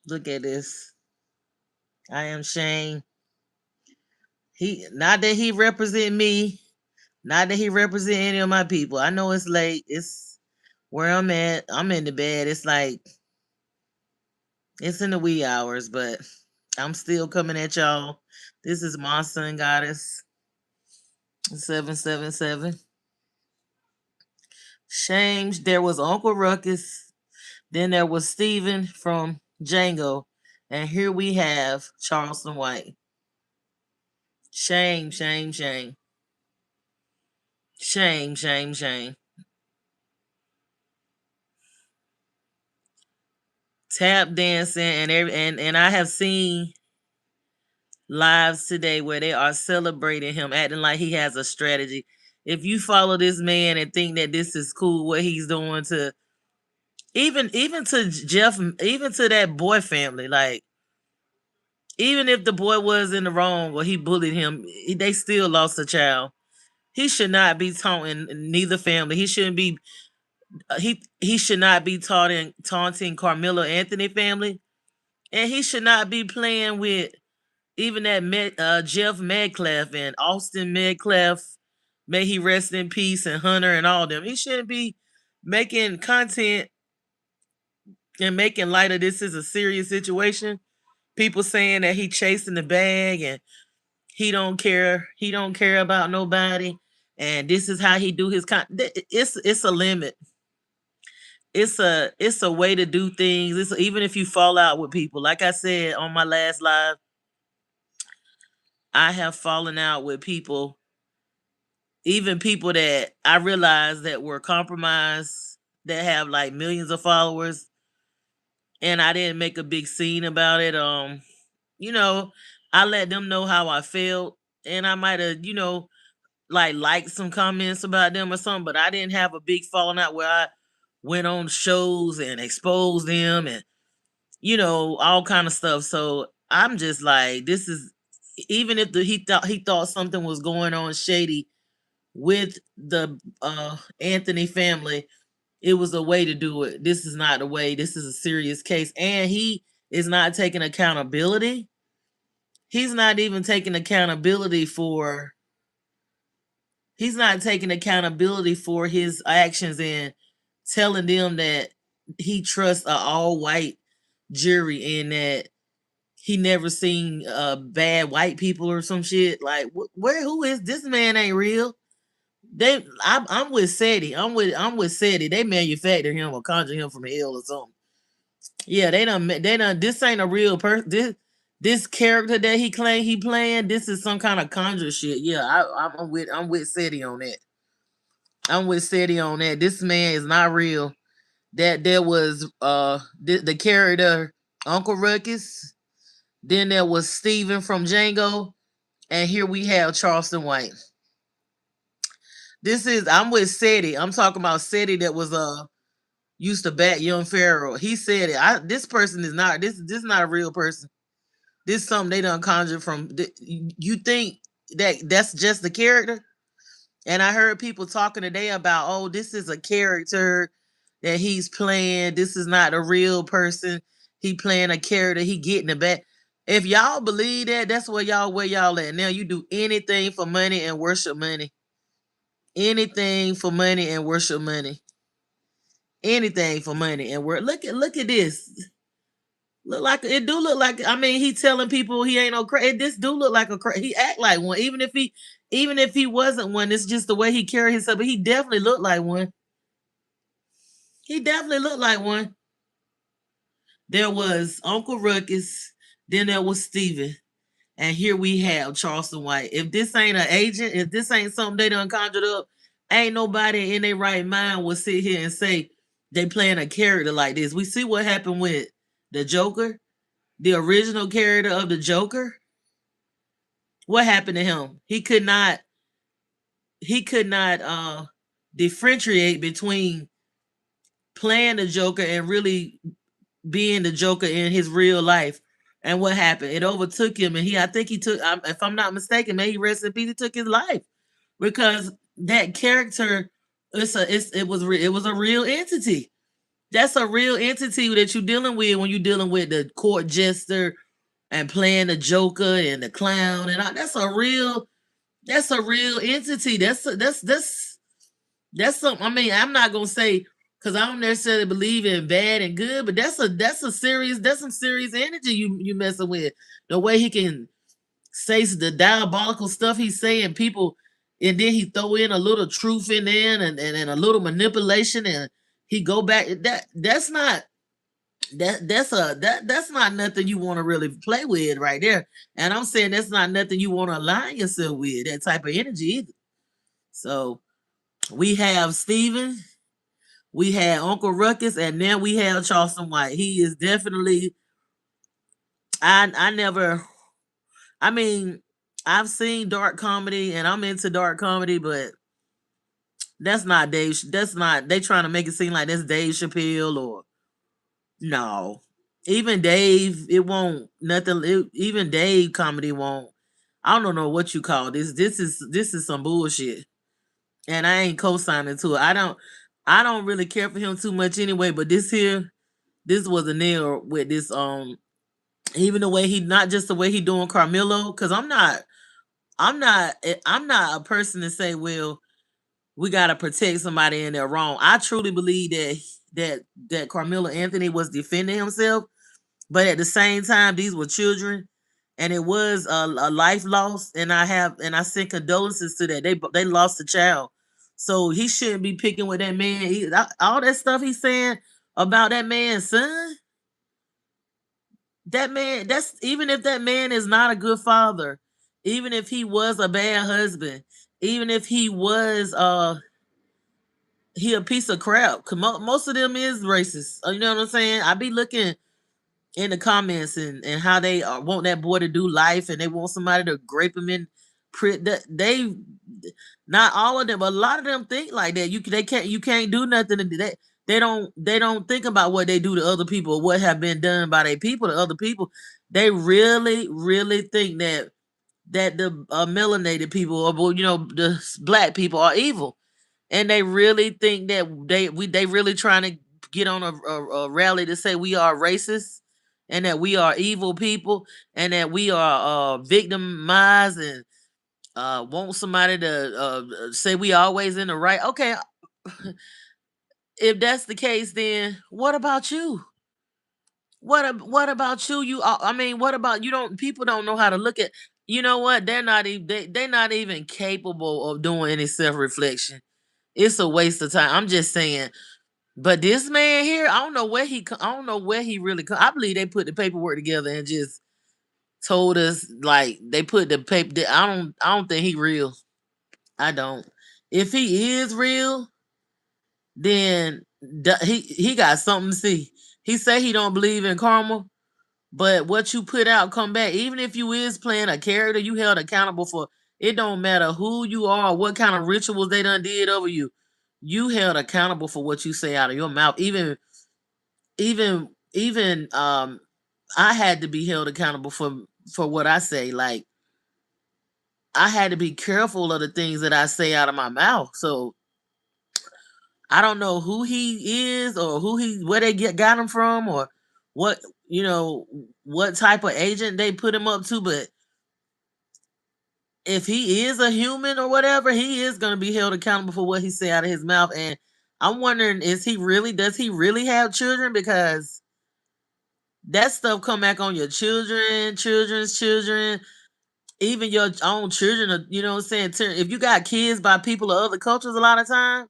Look at this. I am Shane. He not that he represent me, not that he represent any of my people. I know it's late. It's where I'm at. I'm in the bed. It's like it's in the wee hours, but I'm still coming at y'all. This is Monster and Goddess 777. Shames. There was Uncle Ruckus. Then there was Steven from Django. And here we have Charleston White. Shame, shame, shame. Shame, shame, shame. Tap dancing and I have seen lives today where they are celebrating him, acting like he has a strategy. If you follow this man and think that this is cool, what he's doing to even to Jeff, even to that boy family, like even if the boy was in the wrong or he bullied him, they still lost a child. He should not be taunting neither family. He shouldn't be. He should not be taunting Carmelo Anthony family, and he should not be playing with even that Jeff Medcalf and Austin Medcalf. May he rest in peace, and Hunter and all them. He shouldn't be making content and making light of this is a serious situation. People saying that he chasing the bag and he don't care. He don't care about nobody, and this is how he do his It's a limit. It's a way to do things. Even if you fall out with people. Like I said on my last live, I have fallen out with people, even people that I realized that were compromised, that have like millions of followers, and I didn't make a big scene about it. You know, I let them know how I felt, and I might have, like liked some comments about them or something, but I didn't have a big falling out where I went on shows and exposed them and all kind of stuff. So I'm just like, this is even if he thought something was going on shady with the Anthony family, it was a way to do it. This is not the way. This is a serious case, and he is not taking accountability. He's not even taking accountability for. He's not taking accountability for his actions and telling them that he trusts an all white jury and that he never seen bad white people or some shit. Like, who is this man? Ain't real. I'm with SETI. I'm with SETI. They manufacture him or conjure him from hell or something. Yeah, they done. This ain't a real person. This character that he claimed he playing. This is some kind of conjure shit. Yeah, I'm with SETI on that. I'm with SETI on that. This man is not real. That there was the character Uncle Ruckus. Then there was Steven from Django, and here we have Charleston White. I'm with SETI. I'm talking about SETI that was used to bat young Pharaoh. He said it. This person is not this is not a real person. This is something they done conjured from. You think that's just the character? And I heard people talking today about, oh, this is a character that he's playing. This is not a real person. He playing a character. He getting the back. If y'all believe that, that's where y'all at. Now you do anything for money and worship money. Anything for money and worship money. Anything for money and work. Look at this. Look like I mean he telling people he ain't no crazy. This do look like a crazy. He act like one. Even if he wasn't one, it's just the way he carry himself. But he definitely looked like one. He definitely looked like one. There was Uncle Ruckus, then there was Steven. And here we have Charleston White. If this ain't an agent, if this ain't something they done conjured up, ain't nobody in their right mind will sit here and say they playing a character like this. We see what happened with the Joker, the original character of the Joker. What happened to him? He could not differentiate between playing the Joker and really being the Joker in his real life. And what happened? It overtook him, and I think he took. If I'm not mistaken, maybe he rest in peace. He took his life because that character, it was a real entity. That's a real entity that you're dealing with when you're dealing with the court jester and playing the Joker and the clown, and that's a real. That's a real entity. That's something. I mean, I'm not gonna say because I don't necessarily believe in bad and good, but that's some serious energy you messing with. The way he can say the diabolical stuff he's saying, people, and then he throw in a little truth in there and a little manipulation, and he go back. That's not that's not nothing you want to really play with right there. And I'm saying that's not nothing you want to align yourself with, that type of energy either. So we have Steven, we had Uncle Ruckus, and then we have Charleston White. He is definitely I never I mean, I've seen dark comedy and I'm into dark comedy, but that's not Dave. That's not they trying to make it seem like that's Dave Chappelle or no. Even Dave, it won't nothing. Even Dave comedy won't. I don't know what you call this. This is some bullshit, and I ain't co-signing to it. I don't really care for him too much anyway. But this was a nail with this. Even the way he, not just the way he doing Carmelo, because I'm not a person to say, well, we gotta protect somebody and they're wrong. I truly believe that Carmelo Anthony was defending himself. But at the same time, these were children, and it was a life loss. And I send condolences to that. They lost a child, so he shouldn't be picking with that man. All that stuff he's saying about that man's son. That man, that's even if that man is not a good father, even if he was a bad husband, even if he a piece of crap. Most of them is racist. You know what I'm saying? I be looking in the comments and how they want that boy to do life and they want somebody to grape him in they not all of them, but a lot of them think like that. You can't do nothing to that. They don't think about what they do to other people or what have been done by their people to other people. They really think that the melanated people or the black people are evil, and they really think that they really trying to get on a rally to say we are racist and that we are evil people and that we are victimized and want somebody to say we always in the right. Okay, if that's the case, then what about you? What about you? I mean, what about you? Don't people don't know how to look at? You know what? They're not even capable of doing any self reflection. It's a waste of time. I'm just saying. But this man here, I don't know where he really I believe they put the paperwork together and just told us like they put the paper. I don't think he real. I don't. If he is real, then he got something to see. He say he don't believe in karma, but what you put out come back. Even if you is playing a character, you held accountable for. It don't matter who you are, what kind of rituals they done did over you. You held accountable for what you say out of your mouth. Even I had to be held accountable for what I say. Like I had to be careful of the things that I say out of my mouth. So I don't know who he is or where they got him from or what what type of agent they put him up to, but if he is a human or whatever, he is going to be held accountable for what he say out of his mouth. And I'm wondering, does he really have children? Because that stuff come back on your children, children's children, even your own children. You know what I'm saying? If you got kids by people of other cultures, a lot of time,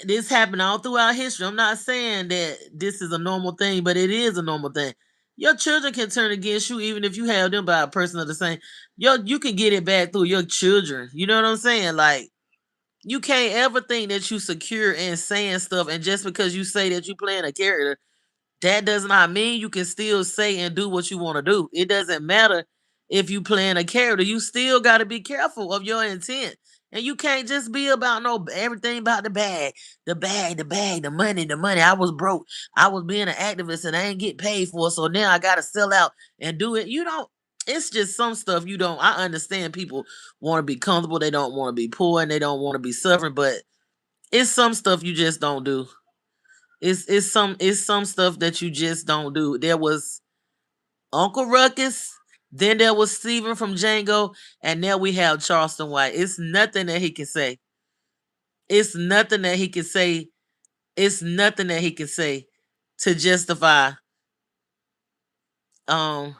this happened all throughout history. I'm not saying that this is a normal thing, but it is a normal thing. Your children can turn against you even if you have them by a person of the same. You can get it back through your children. You know what I'm saying? Like you can't ever think that you secure in saying stuff, and just because you say that you playing a character, that does not mean you can still say and do what you want to do. It doesn't matter if you playing a character. You still got to be careful of your intent. And you can't just be about everything about the money, the money. I was broke. I was being an activist and I ain't get paid for it. So now I gotta sell out and do it. You don't, it's just some stuff you don't. I understand people want to be comfortable, they don't want to be poor, and they don't want to be suffering, but it's some stuff you just don't do. It's some stuff that you just don't do. There was Uncle Ruckus, then there was Steven from Django, and now we have Charleston White. It's nothing that he can say. It's nothing that he can say. It's nothing that he can say to justify um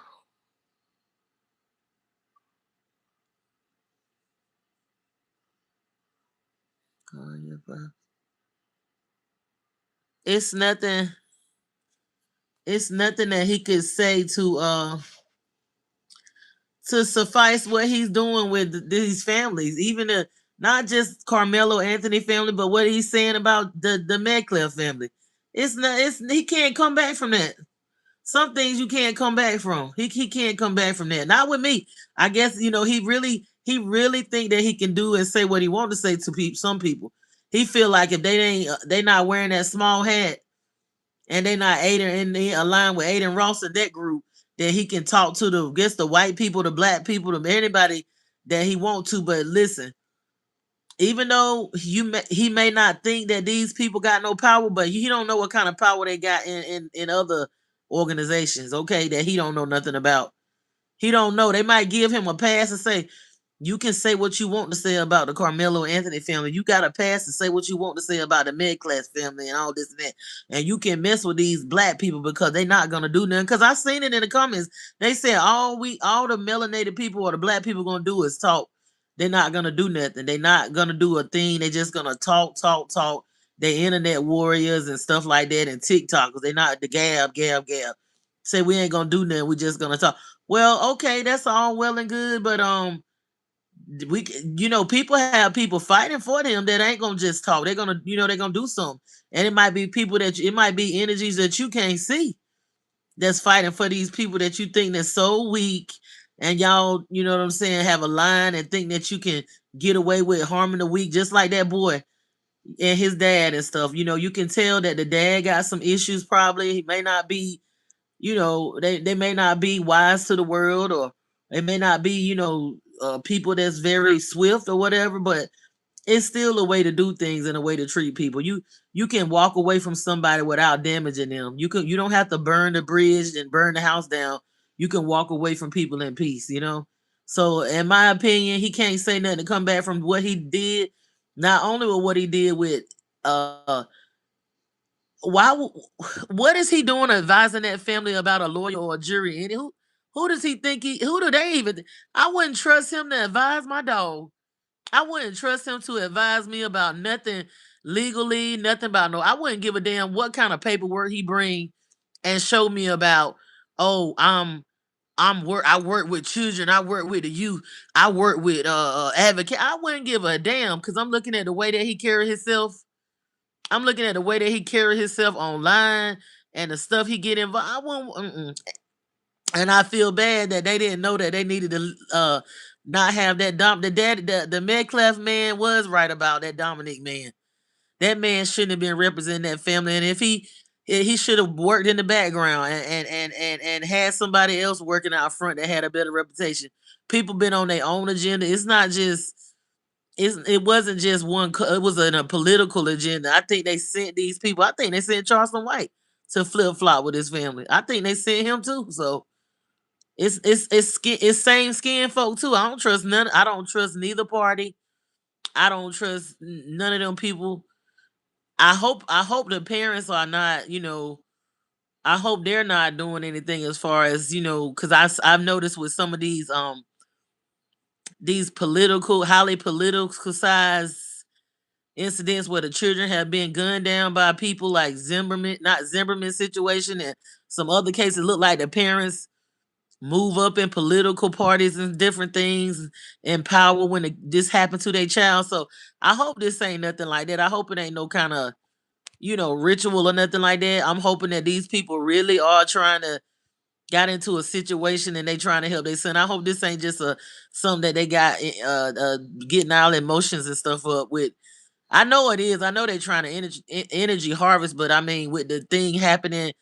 it's nothing it's nothing that he could say to suffice what he's doing with these families, even the not just Carmelo Anthony family, but what he's saying about the Metcalf family. It's not. It's he can't come back from that. Some things you can't come back from. He can't come back from that. Not with me. I guess he really think that he can do and say what he want to say to people. Some people. He feel like if they not wearing that small hat and they not Aiden and they align with Aiden Ross and that group, that he can talk to the white people, the black people, to anybody that he want to. But listen, even though he may not think that these people got no power, but he don't know what kind of power they got in other organizations. Okay, that he don't know nothing about. He don't know. They might give him a pass and say, you can say what you want to say about the Carmelo Anthony family. You got a pass to say what you want to say about the mid class family and all this and that. And you can mess with these black people because they not gonna do nothing. Because I seen it in the comments. They said all the melanated people or the black people gonna do is talk. They're not gonna do nothing. They're not gonna do a thing. They just gonna talk, talk, talk. They internet warriors and stuff like that and TikTokers. They not the gab, gab, gab. Say we ain't gonna do nothing. We just gonna talk. Well, okay, that's all well and good, but we people have people fighting for them that ain't gonna just talk. They're gonna they're gonna do something, and it might be people it might be energies that you can't see that's fighting for these people that you think that's so weak, and y'all what I'm saying, have a line and think that you can get away with harming the weak, just like that boy and his dad and stuff. You can tell that the dad got some issues. Probably he may not be, they may not be wise to the world, or they may not be, people that's very swift or whatever, but it's still a way to do things and a way to treat people. You can walk away from somebody without damaging them. You don't have to burn the bridge and burn the house down. You can walk away from people in peace. So in my opinion, he can't say nothing to come back from what he did. Not only with what he did with why what is he doing advising that family about a lawyer or a jury? And who does he think who do they even I wouldn't trust him to advise my dog. I wouldn't trust him to advise me about nothing legally, nothing about no. I wouldn't give a damn what kind of paperwork he bring and show me about. Oh, I work with children. I work with the youth. I work with advocate. I wouldn't give a damn because I'm looking at the way that he carry himself. I'm looking at the way that he carry himself online and the stuff he get involved. I won't. And I feel bad that they didn't know that they needed to not have that the Metcalf man was right about that Dominic man. That man shouldn't have been representing that family, and if he should have worked in the background and had somebody else working out front that had a better reputation. People been on their own agenda. It's not just it wasn't just one. It was a political agenda. I think they sent these people. I think they sent Charleston White to flip flop with his family. I think they sent him too. So it's same skin folk too. I don't trust none. I don't trust neither party. I don't trust none of them people. I hope the parents are not. I hope they're not doing anything as far as because I've noticed with some of these highly politicized incidents where the children have been gunned down by people like Zimmerman, not Zimmerman situation, and some other cases look like the parents move up in political parties and different things in power when this happened to their child. So I hope this ain't nothing like that. I hope it ain't no kind of ritual or nothing like that. I'm hoping that these people really are trying to got into a situation and they trying to help their son. I hope this ain't just something that they got getting all emotions and stuff up with. I know it is. I know they're trying to energy harvest, but I mean, with the thing happening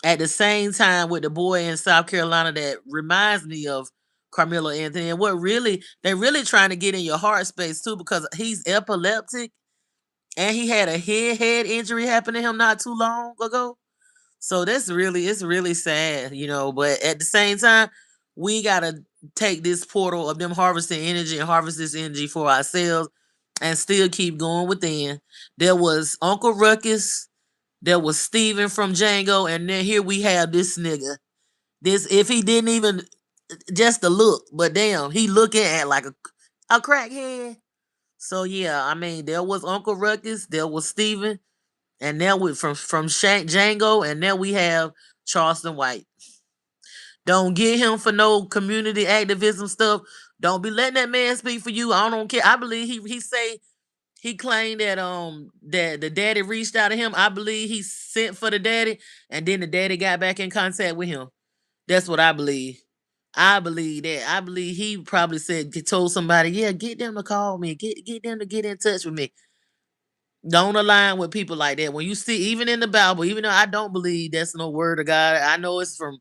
at the same time with the boy in South Carolina, that reminds me of Carmelo Anthony. And what really they're really trying to get in your heart space too, because he's epileptic and he had a head injury happen to him not too long ago. So it's really sad, but at the same time, we gotta take this portal of them harvesting energy and harvest this energy for ourselves and still keep going within. There was Uncle Ruckus, there was Steven from Django, and then here we have this nigga. This, if he didn't even just the look, but damn, he looking at like a crackhead. So yeah, I mean, there was Uncle Ruckus, there was Steven, and now we from Django, and now we have Charleston White. Don't get him for no community activism stuff. Don't be letting that man speak for you. I don't care. I believe he claimed that the daddy reached out to him. I believe he sent for the daddy, and then the daddy got back in contact with him. That's what I believe. I believe that. I believe he probably told somebody, yeah, get them to call me, get them to get in touch with me. Don't align with people like that. When you see, even in the Bible, even though I don't believe that's no word of God, I know it's from,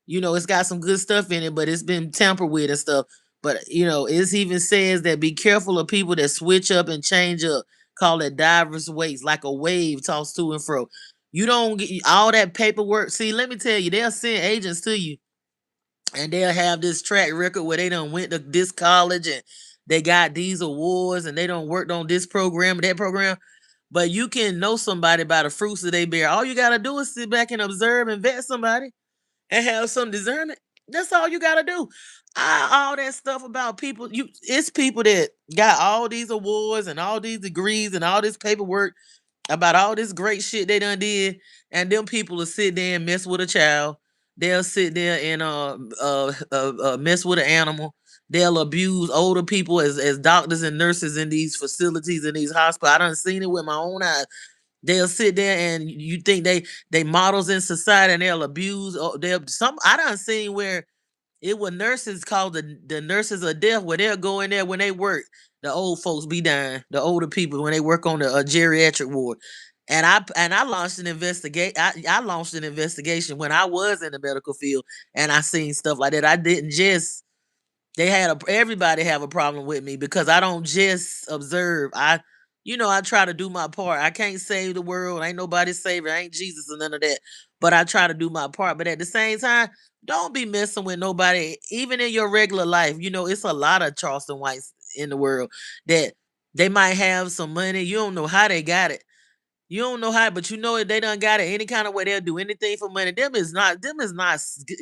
it's got some good stuff in it, but it's been tampered with and stuff. But it even says that be careful of people that switch up and change up. Call it diverse ways, like a wave tossed to and fro. You don't get all that paperwork. See, let me tell you, they'll send agents to you, and they'll have this track record where they done went to this college and they got these awards and they done worked on this program and that program. But you can know somebody by the fruits that they bear. All you gotta do is sit back and observe and vet somebody and have some discernment. That's all you gotta do. All that stuff about people, it's people that got all these awards and all these degrees and all this paperwork about all this great shit they done did, and them people will sit there and mess with a child. They'll sit there and mess with an animal. They'll abuse older people as doctors and nurses in these facilities, in these hospitals. I done seen it with my own eyes. They'll sit there and you think they models in society, and they'll abuse. They'll some. I done seen where it was nurses called the nurses of death, where they'll go in there when they work. The old folks be dying, the older people when they work on the geriatric ward. And I launched an investigate. I launched an investigation when I was in the medical field, and I seen stuff like that. I didn't just everybody have a problem with me because I don't just observe. I try to do my part. I can't save the world. Ain't nobody savior. I ain't Jesus or none of that. But I try to do my part. But at the same time, don't be messing with nobody, even in your regular life. It's a lot of Charleston Whites in the world that they might have some money. You don't know how they got it. You don't know how, but if they done got it any kind of way, they'll do anything for money. Them is not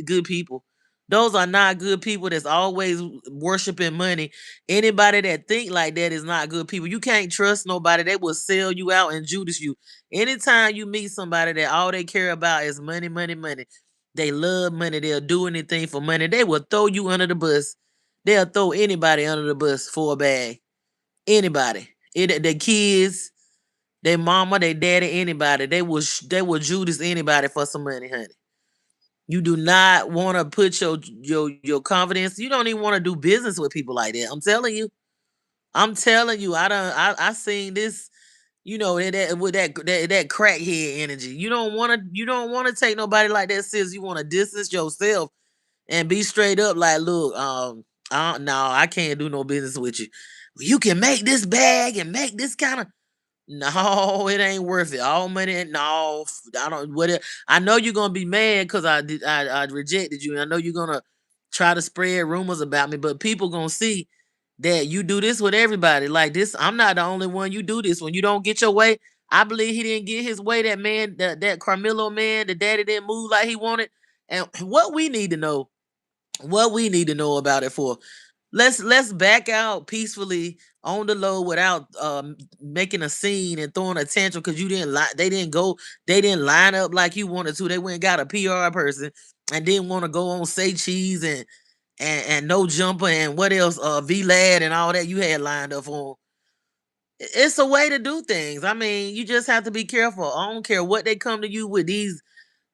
good people. Those are not good people that's always worshiping money. Anybody that think like that is not good people. You can't trust nobody. They will sell you out and Judas you. Anytime you meet somebody that all they care about is money, money, money. They love money. They'll do anything for money. They will throw you under the bus. They'll throw anybody under the bus for a bag. Anybody. The kids, their mama, their daddy, anybody. They will Judas anybody for some money, honey. You do not want to put your confidence. You don't even want to do business with people like that. I'm telling you. I'm telling you. I seen this. With that crackhead energy. You don't want to take nobody like that serious. You want to distance yourself and be straight up like, look, no, I can't do no business with you. You can make this bag and make this kind of. No, it ain't worth it. All money, no, I don't. I know you're gonna be mad because I rejected you. And I know you're gonna try to spread rumors about me, but people gonna see that you do this with everybody. Like this, I'm not the only one. You do this when you don't get your way. I believe he didn't get his way. That man, that Carmelo man, the daddy didn't move like he wanted. And what we need to know about it for. Let's back out peacefully on the low without making a scene and throwing a tantrum because you didn't they didn't line up like you wanted to. They went and got a PR person and didn't want to go on say cheese and no jumper and what else V Lad and all that you had lined up for 'em. It's a way to do things. I mean, you just have to be careful. I don't care what they come to you with these.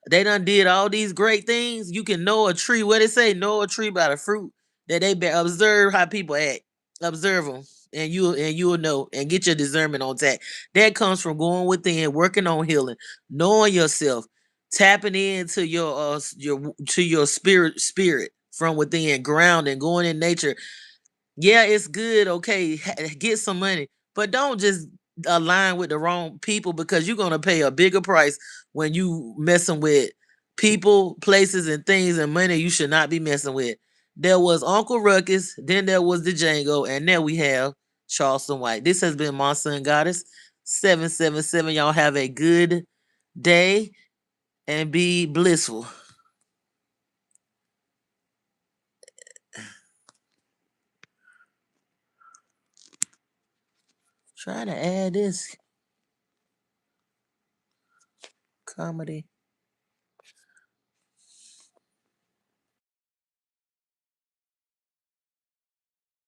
They done did all these great things. You can know a tree. What they say, know a tree by the fruit that they bear. Observe how people act. Observe them, and you'll know and get your discernment on that. That comes from going within, working on healing, knowing yourself, tapping into your spirit from within, grounding, going in nature. Yeah, it's good. Okay, get some money, but don't just align with the wrong people, because you're gonna pay a bigger price when you messing with people, places, and things and money you should not be messing with. There was Uncle Ruckus, then there was the Django, and now we have Charleston White. This has been Monster and Goddess 777. Y'all have a good day and be blissful. Try to add this comedy.